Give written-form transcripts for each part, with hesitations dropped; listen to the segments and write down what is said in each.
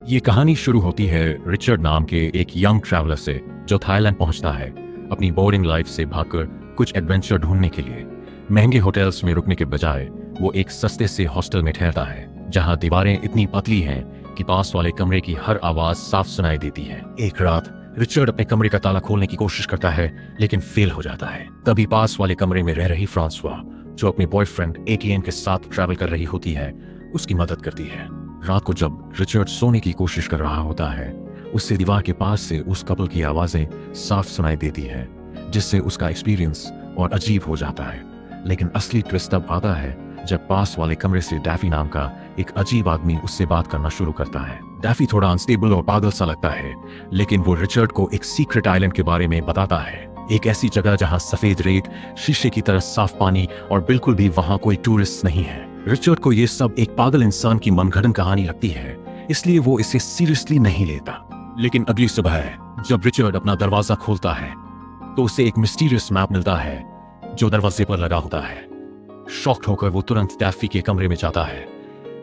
ये कहानी शुरू होती है रिचर्ड नाम के एक यंग ट्रैवलर से जो थाईलैंड पहुंचता है अपनी बोरिंग लाइफ से भागकर कुछ एडवेंचर ढूंढने के लिए। महंगे होटल्स में रुकने के बजाय वो एक सस्ते से हॉस्टल में ठहरता है जहां दीवारें इतनी पतली हैं कि पास वाले कमरे की हर आवाज साफ सुनाई देती है। एक रात रिचर्ड अपने कमरे का ताला खोलने की कोशिश करता है लेकिन फेल हो जाता है। तभी पास वाले कमरे में रह रही फ्रांसवा, जो अपने बॉयफ्रेंड एटिएन के साथ ट्रैवल कर रही होती है, उसकी मदद करती है। रात को जब रिचर्ड सोने की कोशिश कर रहा होता है, उससे दीवार के पास से उस कपल की आवाजें साफ सुनाई देती है, जिससे उसका एक्सपीरियंस और अजीब हो जाता है। लेकिन असली ट्विस्ट तब आता है जब पास वाले कमरे से डैफी नाम का एक अजीब आदमी उससे बात करना शुरू करता है। डैफी थोड़ा अनस्टेबल और पागल सा लगता है, लेकिन वो रिचर्ड को एक सीक्रेट आइलैंड के बारे में बताता है, एक ऐसी जगह जहां सफेद रेत, शीशे की तरह साफ पानी और बिल्कुल भी वहां कोई टूरिस्ट नहीं है। रिचर्ड को ये सब एक पागल इंसान की मनगढ़ंत कहानी लगती है, इसलिए वो इसे सीरियसली नहीं लेता। लेकिन अगली सुबह जब रिचर्ड अपना दरवाजा खोलता है तो उसे एक मिस्टीरियस मैप मिलता है जो दरवाजे पर लगा होता है। शॉक्ड होकर वो तुरंत डैफी के कमरे में जाता है,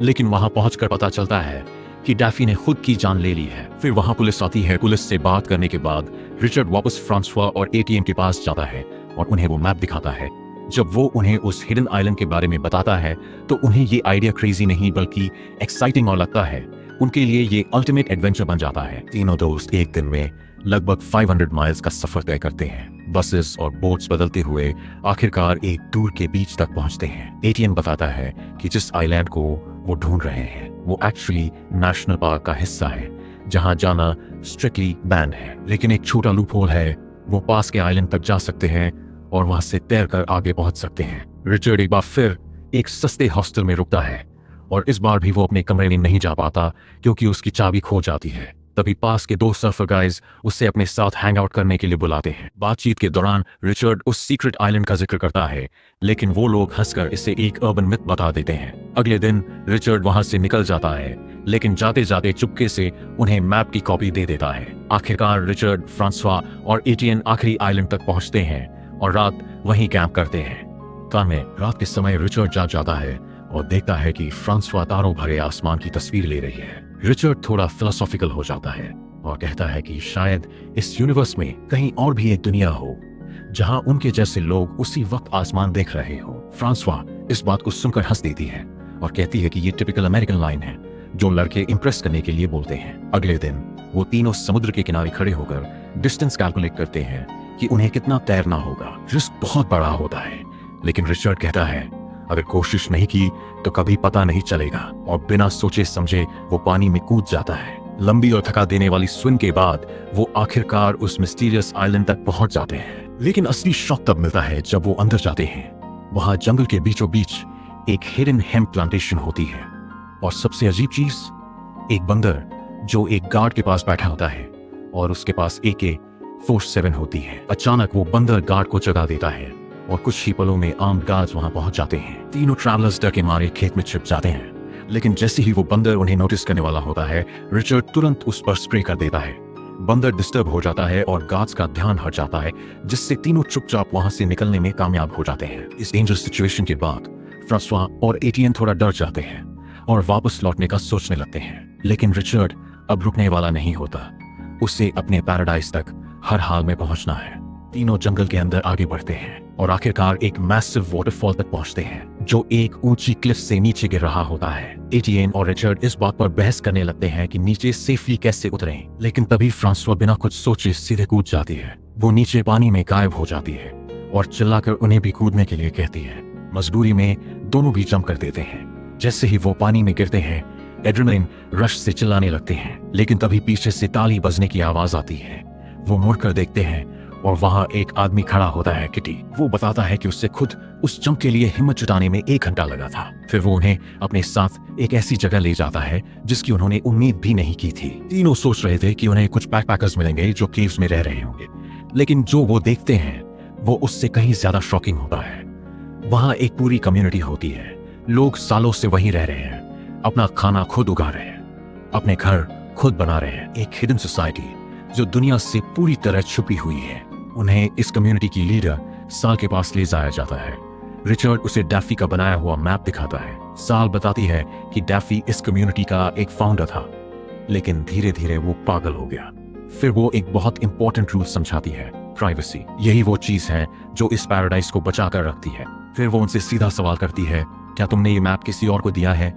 लेकिन वहां पहुंचकर पता चलता है कि डैफी ने खुद की जान ले ली है। फिर वहां पुलिस आती है। पुलिस से बात करने के बाद रिचर्ड वापस फ्रांसवा और एटीएम के पास जाता है और उन्हें वो मैप दिखाता है। जब वो उन्हें उस हिडन आइलैंड के बारे में बताता है तो उन्हें ये आइडिया क्रेजी नहीं बल्कि एक्साइटिंग और लगता है उनके लिए ये अल्टीमेट एडवेंचर बन जाता है। तीनों दोस्त एक दिन में लगभग 500 माइल्स का सफर तय करते हैं। बसेस और बोट्स बदलते हुए आखिरकार एक टूर के बीच तक पहुंचते हैं। एटीएन बताता है कि जिस आइलैंड को वो ढूंढ रहे हैं वो एक्चुअली नेशनल पार्क का हिस्सा है, जहां जाना स्ट्रिक्टली बैन है। लेकिन एक छोटा लूप होल है, वो पास के आइलैंड तक जा सकते हैं और वहां से तैरकर आगे पहुंच सकते हैं। रिचर्ड एक बार फिर एक सस्ते हॉस्टल में रुकता है और इस बार भी वो अपने कमरे में नहीं जा पाता क्योंकि उसकी चाबी खो जाती है। तभी पास के दो सर्फर गाइज उससे अपने साथ हैंग आउट करने के लिए बुलाते हैं। बातचीत के दौरान रिचर्ड उस सीक्रेट आइलैंड का जिक्र करता है, लेकिन वो लोग हंसकर इसे एक अर्बन मिथ बता देते हैं। अगले दिन रिचर्ड वहां से निकल जाता है, लेकिन जाते जाते चुपके से उन्हें मैप की कॉपी दे देता है। आखिरकार रिचर्ड, फ्रांसवा और एटीएन आखिरी आइलैंड तक पहुंचते हैं और रात वहीं कैंप करते हैं। कान में रात के समय रिचर्ड जाग जाता है और देखता है कि फ्रांसवा तारों भरे आसमान की तस्वीर ले रही है। रिचर्ड थोड़ा फिलोसॉफिकल हो जाता है और कहता है कि शायद इस यूनिवर्स में कहीं और भी एक दुनिया हो जहां उनके जैसे लोग उसी वक्त आसमान देख रहे हो। फ्रांसवा इस बात को सुनकर हंस देती है और कहती है कि ये टिपिकल अमेरिकन लाइन है जो लड़के इंप्रेस करने के लिए बोलते हैं। अगले दिन वो तीनों समुद्र के किनारे खड़े होकर डिस्टेंस कैलकुलेट करते हैं कि उन्हें कितना तैरना होगा। रिस्क बहुत बड़ा होता है, लेकिन रिचर्ड कहता है अगर कोशिश नहीं की तो कभी पता नहीं चलेगा, और बिना सोचे समझे वो पानी में कूद जाता है। लंबी और थका देने वाली स्विम के बाद वो आखिरकार उस मिस्टीरियस आइलैंड तक पहुंच जाते हैं। लेकिन असली शॉक तब मिलता है जब वो अंदर जाते हैं। वहां जंगल के बीचों बीच एक हिडन हेम्प प्लांटेशन होती है, और सबसे अजीब चीज, एक बंदर जो एक गार्ड के पास बैठा होता है और उसके पास AK-47 होती है। अचानक वो बंदर गार्ड को जगा देता है और कुछ ही पलों में आर्म्ड गार्ड्स वहां पहुंच जाते हैं। तीनों ट्रैवलर्स डर के मारे खेत में छिप जाते हैं, लेकिन जैसे ही वो बंदर उन्हें नोटिस करने वाला होता है, रिचर्ड तुरंत उस पर स्प्रे कर देता है। बंदर डिस्टर्ब हो जाता है और गार्ड्स का ध्यान हट जाता है, जिससे तीनों चुपचाप वहां से निकलने में कामयाब हो जाते हैं। इस डेंजरस सिचुएशन के बाद फ्रांसवा और एटीएन थोड़ा डर जाते हैं और वापस लौटने का सोचने लगते हैं। लेकिन रिचर्ड अब रुकने वाला नहीं होता, उसे अपने पैराडाइज तक हर हाल में पहुंचना है। तीनों जंगल के अंदर आगे बढ़ते हैं और आखिरकार एक मैसिव वाटरफॉल तक पहुंचते हैं जो एक ऊंची क्लिफ से नीचे गिर रहा होता है। एटीएन और रिचर्ड इस बात पर बहस करने लगते हैं कि नीचे सेफली कैसे उतरें, लेकिन तभी फ्रांसवा बिना कुछ सोचे सीधे कूद जाती है। वो नीचे पानी में गायब हो जाती है और चिल्लाकर उन्हें भी कूदने के लिए कहती है। मजबूरी में दोनों भी जंप कर देते हैं। जैसे ही वो पानी में गिरते हैं, एड्रेनलिन रश से चिल्लाने लगते हैं, लेकिन तभी पीछे से ताली बजने की आवाज आती है। वो मुड़कर देखते हैं और वहां एक आदमी खड़ा होता है, किटी। वो बताता है कि उससे खुद उस जंप के लिए हिम्मत जुटाने में 1 घंटा लगा था। फिर वो उन्हें अपने साथ एक ऐसी जगह ले जाता है जिसकी उन्होंने उम्मीद भी नहीं की थी। तीनों सोच रहे थे कि उन्हें कुछ बैकपैकर्स मिलेंगे जो केव्स में रह रहे होंगे, लेकिन जो वो देखते हैं वो उससे कहीं ज्यादा शॉकिंग होता है। वहां एक पूरी कम्युनिटी होती है। लोग सालों से वहीं रह रहे हैं, अपना खाना खुद उगा रहे हैं, अपने घर खुद बना रहे हैं। एक हिडन सोसाइटी जो दुनिया से पूरी तरह छुपी हुई है। उन्हें इस कम्युनिटी की लीडर साल के पास ले जाया जाता है। रिचर्ड उसे डैफी का बनाया हुआ मैप दिखाता है। साल बताती है कि डैफी इस कम्युनिटी का एक फाउंडर था। लेकिन धीरे धीरे वो पागल हो गया। फिर वो एक बहुत इंपॉर्टेंट रूल समझाती है, प्राइवेसी। यही वो चीज है जो इस पैराडाइज को बचा कर रखती है। फिर वो उनसे सीधा सवाल करती है, क्या तुमने ये मैप किसी और को दिया है?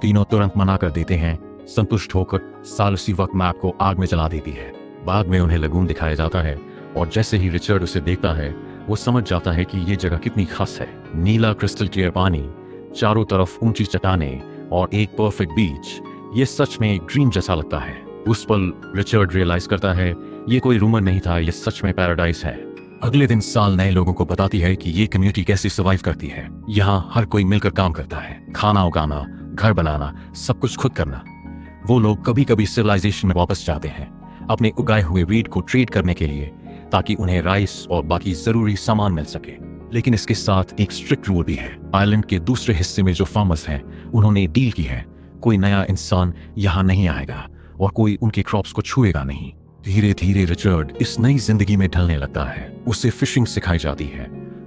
तीनों तुरंत मना कर देते हैं। संतुष्ट होकर साल उसी वक्त मैप को आग में जला देती है। बाद में उन्हें लगून दिखाया जाता है और जैसे ही रिचर्ड उसे देखता है वो समझ जाता है कि ये जगह कितनी खास है। नीला क्रिस्टल क्लियर पानी, चारों तरफ ऊंची चट्टानें और एक परफेक्ट बीच। ये सच में एक ड्रीम जैसा लगता है। उस पल रिचर्ड रियलाइज करता है ये कोई रूमर नहीं था, ये सच में पैराडाइज है। अगले दिन साल नए लोगों को बताती है कि ये कम्युनिटी कैसे सर्वाइव करती है। यहाँ हर कोई मिलकर काम करता है, खाना उगाना, घर बनाना, सब कुछ खुद करना। वो लोग कभी कभी सिविलाइजेशन में वापस जाते हैं अपने उगाए हुए वीट को ट्रेड करने के लिए, ताकि उन्हें राइस और बाकी जरूरी सामान मिल सके। लेकिन इसके साथ एक स्ट्रिक्ट रूल भी है। आइलैंड के दूसरे हिस्से में जो फार्मर्स हैं उन्होंने डील की है, कोई नया इंसान यहाँ नहीं आएगा और कोई उनके क्रॉप्स को छुएगा नहीं। धीरे धीरे रिचर्ड इस नई जिंदगी में ढलने लगता है। उसे फिशिंग सिखाई जाती है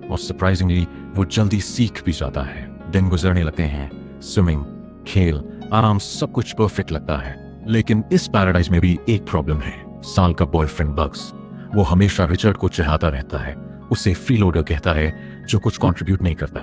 और सरप्राइजिंगली वो जल्दी सीख भी जाता है। दिन गुजरने लगते हैं, स्विमिंग, खेल, आराम, सब कुछ परफेक्ट लगता है। लेकिन इस पैराडाइज में भी एक प्रॉब्लम है, साल का बॉयफ्रेंड बग्स। वो हमेशा रिचर्ड को चाहता रहता है, उसे फ्रीलोडर कहता है जो कुछ कंट्रीब्यूट नहीं करता।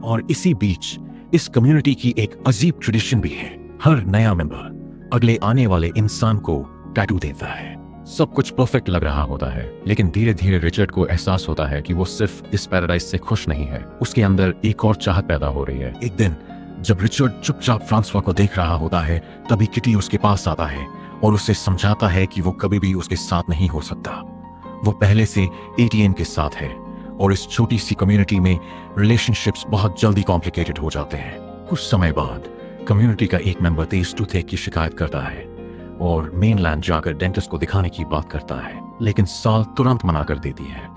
और इसी बीच इस कम्युनिटी की एक अजीब ट्रेडिशन भी है, हर नया मेंबर अगले आने वाले इंसान को टैटू देता है। सब कुछ परफेक्ट लग रहा होता है, लेकिन धीरे धीरे रिचर्ड को एहसास होता है कि वो सिर्फ इस पैराडाइज से खुश नहीं है, उसके अंदर एक और चाहत पैदा हो रही है। एक दिन जब रिचर्ड चुपचाप फ्रांसवा को देख रहा होता है, तभी किटी उसके पास आता है और उसे समझाता है कि वो कभी भी उसके साथ नहीं हो सकता। वो पहले से एटीएन के साथ है और इस छोटी सी कम्युनिटी में रिलेशनशिप्स बहुत जल्दी कॉम्प्लिकेटेड हो जाते हैं। कुछ समय बाद कम्युनिटी का एक मेंबर तेज टूथ की शिकायत करता है और मेनलैंड जाकर डेंटिस्ट को दिखाने की बात करता है, लेकिन साल तुरंत मना कर देती है।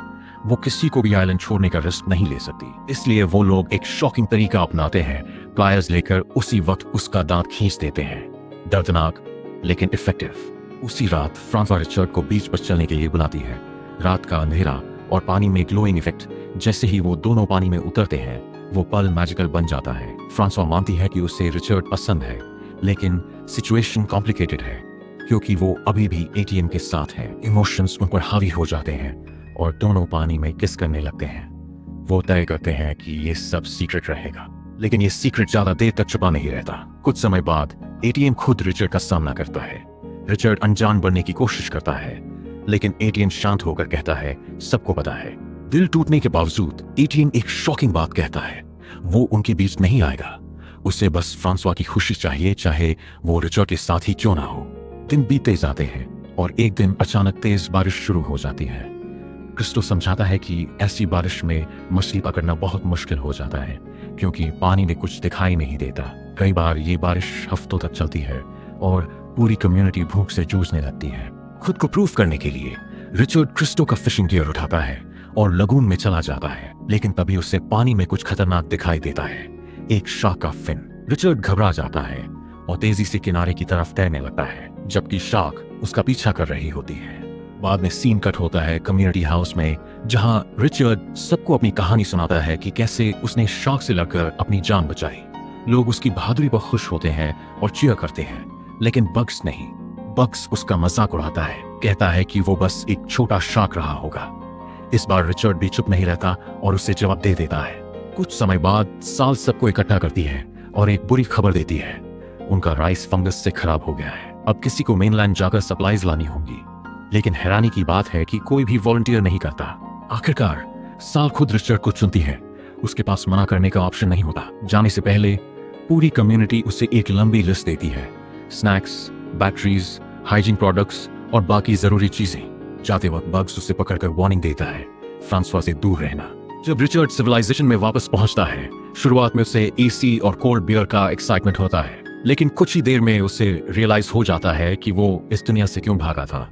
वो किसी को भी आइलैंड छोड़ने का रिस्क नहीं ले सकती, इसलिए वो लोग एक शॉकिंग तरीका अपनाते हैं। प्लायर्स लेकर उसी वक्त उसका दांत खींच देते हैं। दर्दनाक लेकिन इफेक्टिव। उसी रात फ्रांसवा रिचर्ड को बीच पर चलने के लिए बुलाती है। रात का अंधेरा और पानी में ग्लोइंग इफेक्ट, जैसे ही वो दोनों पानी में उतरते हैं वो पल मैजिकल बन जाता है। फ्रांसवा मानती है कि उसे रिचर्ड पसंद है, लेकिन सिचुएशन कॉम्प्लिकेटेड है क्योंकि वो अभी भी एटीएम के साथ है। इमोशंस उन पर हावी हो जाते हैं और दोनों पानी में किस करने लगते हैं। वो तय करते हैं कि ये सब सीक्रेट रहेगा, लेकिन ये सीक्रेट ज्यादा देर तक छुपा नहीं रहता। कुछ समय बाद एटीएम खुद रिचर्ड का सामना करता है। रिचर्ड अनजान बनने की कोशिश करता है, लेकिन एटीएम शांत होकर कहता है सबको पता है। दिल टूटने के बावजूद एटीएम एक शॉकिंग बात कहता है, वो उनके बीच नहीं आएगा। उसे बस फ्रांसवा की खुशी चाहिए, चाहे वो रिचर्ड के साथ ही क्यों ना हो। दिन बीते जाते हैं और एक दिन अचानक तेज बारिश शुरू हो जाती है। क्रिस्टो समझाता है कि ऐसी बारिश में मछली पकड़ना बहुत मुश्किल हो जाता है क्योंकि पानी में कुछ दिखाई नहीं देता। कई बार ये बारिश हफ्तों तक चलती है और पूरी कम्युनिटी भूख से जूझने लगती है। खुद को प्रूफ करने के लिए रिचर्ड क्रिस्टो का फिशिंग गियर उठाता है और लगून में चला जाता है, लेकिन तभी उसे पानी में कुछ खतरनाक दिखाई देता है, एक शार्क का फिन। रिचर्ड घबरा जाता है और तेजी से किनारे की तरफ तैरने लगता है, जबकि शार्क उसका पीछा कर रही होती है। बाद में सीन कट होता है कम्युनिटी हाउस में, जहां रिचर्ड सबको अपनी कहानी सुनाता है कि कैसे उसने शार्क से लड़कर अपनी जान बचाई। लोग उसकी बहादुरी पर खुश होते हैं और चीयर करते हैं, लेकिन बग्स नहीं। बग्स उसका मजाक उड़ाता है, कहता है कि वो बस एक छोटा शार्क रहा होगा। इस बार रिचर्ड भी चुप नहीं रहता और उसे जवाब दे देता है। कुछ समय बाद साल सबको इकट्ठा करती है और एक बुरी खबर देती है, उनका राइस फंगस से खराब हो गया है। अब किसी को मेनलैंड जाकर सप्लाईज लानी होंगी, लेकिन हैरानी की बात है कि कोई भी वॉलंटियर नहीं करता। आखिरकार साल खुद रिचर्ड को चुनती है। उसके पास मना करने का ऑप्शन नहीं होता। जाने से पहले पूरी कम्युनिटी उसे एक लंबी लिस्ट देती है, स्नैक्स, बैटरीज, हाइजीन प्रोडक्ट्स और बाकी जरूरी चीजें। जाते वक्त बग्स उसे पकड़कर वार्निंग देता है, फ्रांसवा से दूर रहना। जब रिचर्ड सिविलाइजेशन में वापस पहुंचता है, शुरुआत में उसे एसी और कोल्ड बियर का एक्साइटमेंट होता है, लेकिन कुछ ही देर में उसे रियलाइज हो जाता है कि वो इस दुनिया से क्यों भागा था।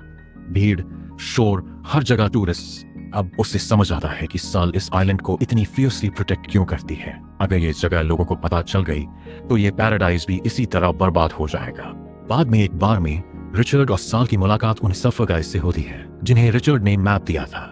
भीड़, शोर, हर जगह टूरिस्ट। अब उसे समझ आता है कि साल इस आइलैंड को इतनी फियर्सली प्रोटेक्ट क्यों करती है। अगर ये जगह लोगों को पता चल गई तो ये पैराडाइज भी इसी तरह बर्बाद हो जाएगा। बाद में एक बार में रिचर्ड और साल की मुलाकात उन सफर गाइड से होती है जिन्हें रिचर्ड ने मैप दिया था।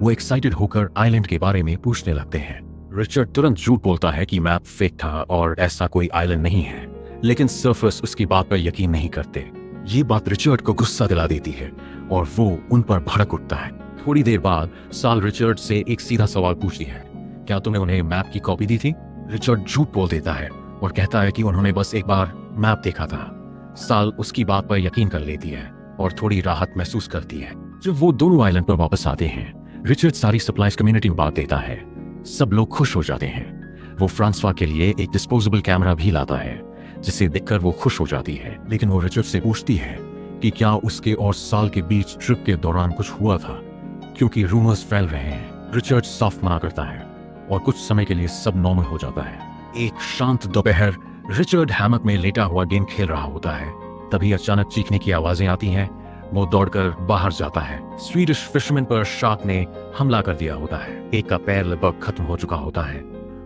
वो एक्साइटेड होकर आइलैंड के बारे में पूछने लगते हैं। रिचर्ड तुरंत झूठ बोलता है कि मैप फेक था और ऐसा कोई आइलैंड नहीं है, लेकिन सर्फर्स उसकी बात पर यकीन नहीं करते। ये बात रिचर्ड को गुस्सा दिला देती है और वो उन पर भड़क उठता है। थोड़ी देर बाद साल रिचर्ड से एक सीधा सवाल पूछती है, क्या तुमने उन्हें मैप की कॉपी दी थी? रिचर्ड झूठ बोल देता है और कहता है कि उन्होंने बस एक बार मैप देखा था। साल उसकी बात पर यकीन कर लेती है और थोड़ी राहत महसूस करती है। जब वो दोनों आइलैंड पर वापस आते हैं, रिचर्ड सारी सप्लाईज कम्युनिटी में बांट देता है। सब लोग खुश हो जाते हैं। वो फ्रांसवा के लिए एक डिस्पोजेबल कैमरा भी लाता है, जिसे देखकर वो खुश हो जाती है। लेकिन वो रिचर्ड से पूछती है कि क्या उसके और साल के बीच ट्रिप के दौरान कुछ हुआ था, क्योंकि रूमर्स फैल रहे हैं। रिचर्ड साफ मना करता है और कुछ समय के लिए सब नॉर्मल हो जाता है। एक शांत दोपहर रिचर्ड हैमक में लेटा हुआ गेम खेल रहा होता है। तभी अचानक चीखने की आवाजें आती हैं। वो दौड़कर बाहर जाता है। स्वीडिश फिशरमैन पर शार्क ने हमला कर दिया होता है। एक का पैर लगभग खत्म हो चुका होता है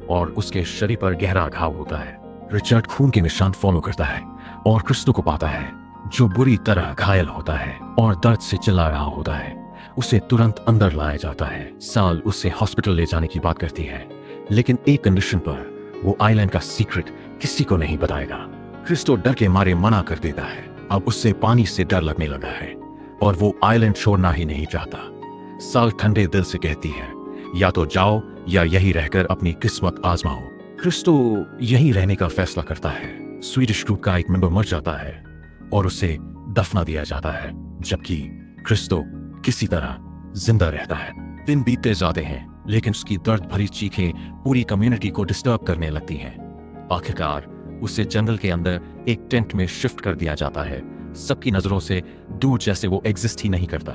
और उसके शरीर पर गहरा घाव होता है। रिचर्ड खून के निशान फॉलो करता है और क्रिस्टो को पाता है, जो बुरी तरह घायल होता है और दर्द से चिल्ला रहा होता है। उसे तुरंत अंदर लाया जाता है। साल उससे हॉस्पिटल ले जाने की बात करती है, लेकिन एक कंडीशन पर। वो आइलैंड का सीक्रेट किसी को नहीं बताएगा। क्रिस्टो डर के मारे मना कर देता है। अब उससे पानी से डर लगने लगा है और वो आइलैंड छोड़ना ही नहीं चाहता। साल ठंडे दिल से कहती है, या तो जाओ या यही रहकर अपनी किस्मत आजमाओ। क्रिस्टो यहीं रहने का फैसला करता है। स्वीडिश ग्रुप का एक मेंबर मर जाता है और उसे दफना दिया जाता है, जबकि क्रिस्टो किसी तरह जिंदा रहता है। दिन बीतते जाते हैं, लेकिन उसकी दर्द भरी चीखें पूरी कम्युनिटी को डिस्टर्ब करने लगती हैं। आखिरकार उसे जंगल के अंदर एक टेंट में शिफ्ट कर दिया जाता है, सबकी नजरों से दूर, जैसे वो एग्जिस्ट ही नहीं करता।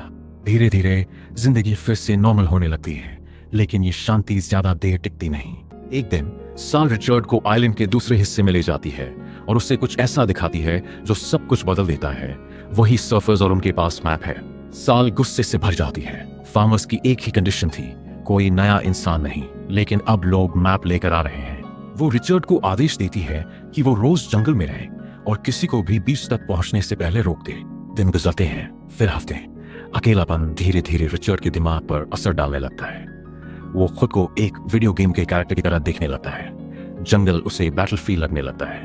धीरे धीरे जिंदगी फिर से नॉर्मल होने लगती है, लेकिन ये शांति ज्यादा देर टिकती नहीं। एक दिन साल रिचर्ड को आइलैंड के दूसरे हिस्से में ले जाती है और उससे कुछ ऐसा दिखाती है जो सब कुछ बदल देता है। वही सर्फर्स और उनके पास मैप है। साल गुस्से से भर जाती है। फार्मर्स की एक ही कंडीशन थी, कोई नया इंसान नहीं, लेकिन अब लोग मैप लेकर आ रहे हैं। वो रिचर्ड को आदेश देती है कि वो रोज जंगल में रहे और किसी को भी बीच तक पहुंचने से पहले रोक दे। दिन गुजरते हैं, फिर हफ्ते। अकेलापन धीरे धीरे रिचर्ड के दिमाग पर असर डालने लगता है। वो खुद को एक वीडियो गेम के कैरेक्टर की तरह देखने लगता है। जंगल उसे बैटलफील्ड लगने लगता है।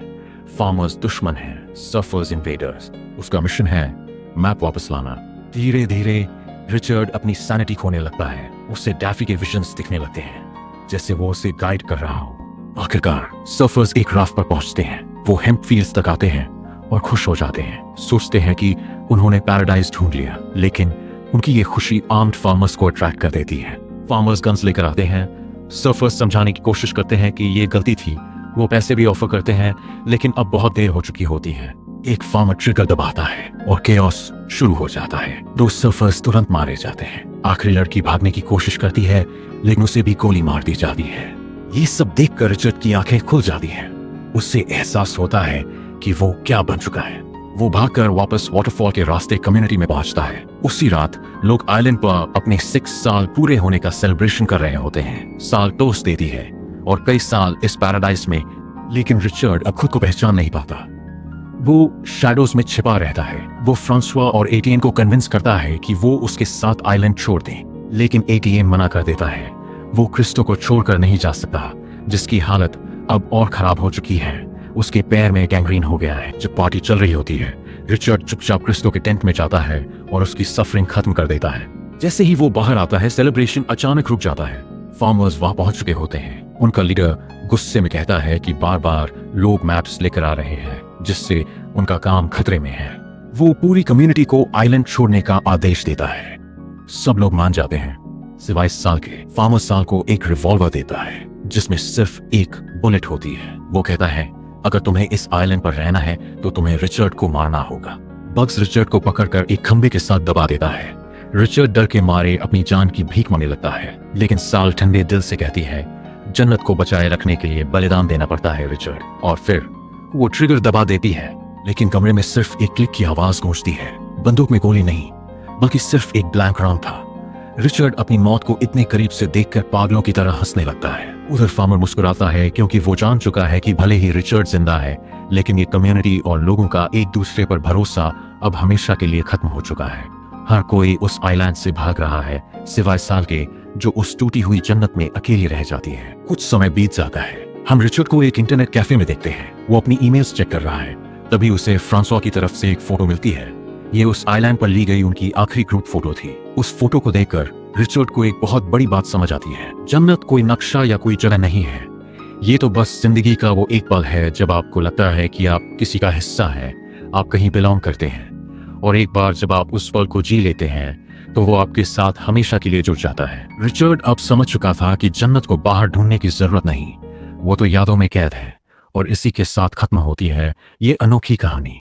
फार्मर्स दुश्मन हैं, सर्फर्स इन्वेडर्स। उसका मिशन है मैप वापस लाना। धीरे धीरे रिचर्ड अपनी सैनिटी खोने लगता है। उसे डैफी के विजन्स दिखने लगते हैं, जैसे वो उसे गाइड कर रहा हो। आखिरकार सर्फर्स एक राफ्ट पर पहुंचते हैं। वो हेम्प फील्ड्स तक आते हैं और खुश हो जाते हैं। सोचते हैं कि उन्होंने पैराडाइज ढूंढ लिया, लेकिन उनकी ये खुशी आर्म्ड फार्मर्स को अट्रैक्ट कर देती है। फार्मर्स गन्स लेकर आते हैं। सर्फर्स समझाने की कोशिश करते हैं कि ये गलती थी। वो पैसे भी ऑफर करते हैं, लेकिन अब बहुत देर हो चुकी होती है। एक फार्मर ट्रिगर दबाता है और केओस शुरू हो जाता है। दो सर्फर्स तुरंत मारे जाते हैं। आखिरी लड़की भागने की कोशिश करती है, लेकिन उसे भी गोली मार दी जाती है। ये सब देखकर रिचर्ड की आंखें खुल जाती हैं। उससे एहसास होता है कि वो क्या बन चुका है। वो भागकर वापस वाटरफॉल के रास्ते कम्युनिटी में पहुंचता है। उसी रात लोग आइलैंड पर अपने 6 साल पूरे होने का सेलिब्रेशन कर रहे होते हैं। साल टोस्ट देती है और कई साल इस पैराडाइज में, लेकिन रिचर्ड अब खुद को पहचान नहीं पाता। वो शैडोज में छिपा रहता है। वो फ्रांसवा और एटीएन को कन्विंस करता है कि वो उसके साथ आइलैंड छोड़ दें, लेकिन एटीएन मना कर देता है। वो क्रिस्टो को छोड़कर नहीं जा सकता, जिसकी हालत अब और खराब हो चुकी है। उसके पैर में गैंग्रीन हो गया है। जब पार्टी चल रही होती है, रिचर्ड चुपचाप क्रिस्टो के टेंट में जाता है और उसकी सफरिंग खत्म कर देता है। जैसे ही वो बाहर आता है, सेलिब्रेशन अचानक रुक जाता है। फार्मर्स वहां पहुंच चुके होते हैं। उनका लीडर गुस्से में कहता है कि बार बार लोग मैप्स लेकर आ रहे हैं, जिससे उनका काम खतरे में है। वो पूरी कम्युनिटी को आइलैंड छोड़ने का आदेश देता है। सब लोग मान जाते हैं, सिवाय साल के। फार्मर साल को एक रिवॉल्वर देता है, जिसमें सिर्फ एक बुलेट होती है। वो कहता है, अगर तुम्हें इस आइलैंड पर रहना है तो तुम्हें रिचर्ड को मारना होगा। बग्स रिचर्ड को पकड़कर एक खंबे के साथ दबा देता है। रिचर्ड डर के मारे अपनी जान की भीख मांगने लगता है, लेकिन साल ठंडे दिल से कहती है, जन्नत को बचाए रखने के लिए बलिदान देना पड़ता है रिचर्ड। और फिर वो ट्रिगर दबा देती है, लेकिन कमरे में सिर्फ एक क्लिक की आवाज गूंजती है। बंदूक में गोली नहीं, बल्कि सिर्फ एक ब्लैंक राउंड था। रिचर्ड अपनी मौत को इतने करीब से देखकर पागलों की तरह हंसने लगता है। उधर फार्मर मुस्कुराता है, क्योंकि वो जान चुका है कि भले ही रिचर्ड जिंदा है, लेकिन ये कम्युनिटी और लोगों का एक दूसरे पर भरोसा अब हमेशा के लिए खत्म हो चुका है। हर कोई उस आइलैंड से भाग रहा है, सिवाय साल के, जो उस टूटी हुई जन्नत में अकेली रह जाती है। कुछ समय बीत जाता है। हम रिचर्ड को एक इंटरनेट कैफे में देखते हैं। वो अपनी ईमेल्स चेक कर रहा है। तभी उसे फ्रांसवा की तरफ से एक फोटो मिलती है। ये उस आइलैंड पर ली गई उनकी आखिरी ग्रुप फोटो थी। उस फोटो को देखकर रिचर्ड को एक बहुत बड़ी बात समझ आती है। जन्नत कोई नक्शा या कोई जगह नहीं है, ये तो बस जिंदगी का वो एक पल है जब आपको लगता है कि आप किसी का हिस्सा हैं, आप कहीं बिलोंग करते हैं। और एक बार जब आप उस पल को जी लेते हैं तो वो आपके साथ हमेशा के लिए जुड़ जाता है। रिचर्ड अब समझ चुका था कि जन्नत को बाहर ढूंढने की जरूरत नहीं, वो तो यादों में कैद है। और इसी के साथ खत्म होती है ये अनोखी कहानी।